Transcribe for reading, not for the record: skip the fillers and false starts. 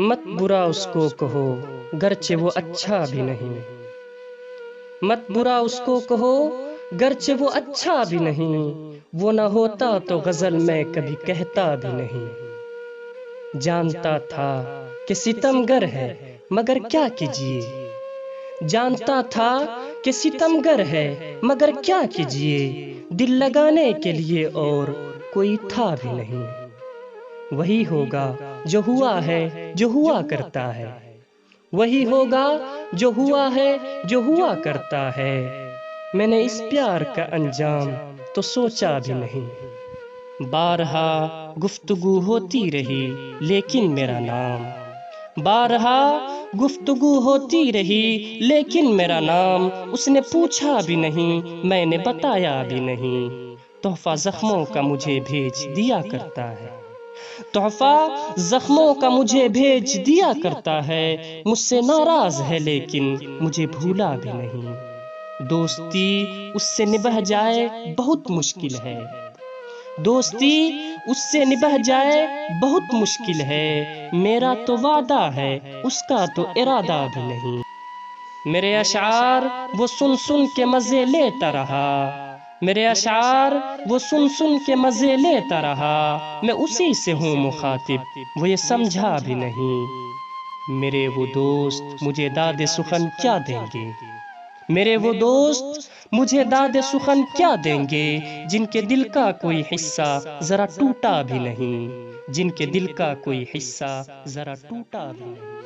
مت برا اس کو کہو گرچہ وہ اچھا بھی نہیں، مت برا اس کو کہو گرچہ وہ اچھا بھی نہیں، وہ نہ ہوتا تو غزل میں کبھی کہتا بھی نہیں۔ جانتا تھا کہ ستم گر ہے مگر کیا کیجیے، جانتا تھا کہ ستم گر ہے مگر کیا کیجیے، دل لگانے کے لیے اور کوئی تھا بھی نہیں۔ وہی ہوگا جو ہوا ہے جو ہوا کرتا ہے، وہی ہوگا جو ہوا ہے جو ہوا کرتا ہے، میں نے اس پیار کا انجام تو سوچا بھی نہیں۔ بارہا گفتگو ہوتی رہی لیکن میرا نام، بارہا گفتگو ہوتی رہی لیکن میرا نام اس نے پوچھا بھی نہیں، میں نے بتایا بھی نہیں۔ تحفہ زخموں کا مجھے بھیج دیا کرتا ہے، تحفہ زخموں کا مجھے بھیج دیا کرتا ہے، مجھ سے ناراض ہے لیکن مجھے بھولا بھی نہیں۔ دوستی اس سے نبھ جائے بہت مشکل ہے، دوستی اس سے نبھ جائے بہت مشکل ہے، میرا تو وعدہ ہے اس کا تو ارادہ بھی نہیں۔ میرے اشعار وہ سن سن کے مزے لیتا رہا، میرے اشعار وہ سن سن کے مزے لیتا رہا، میں اسی سے ہوں مخاطب وہ یہ سمجھا بھی نہیں۔ میرے وہ دوست مجھے داد سخن کیا دیں گے، میرے وہ دوست مجھے داد سخن کیا دیں گے، جن کے دل کا کوئی حصہ ذرا ٹوٹا بھی نہیں، جن کے دل کا کوئی حصہ ذرا ٹوٹا بھی نہیں۔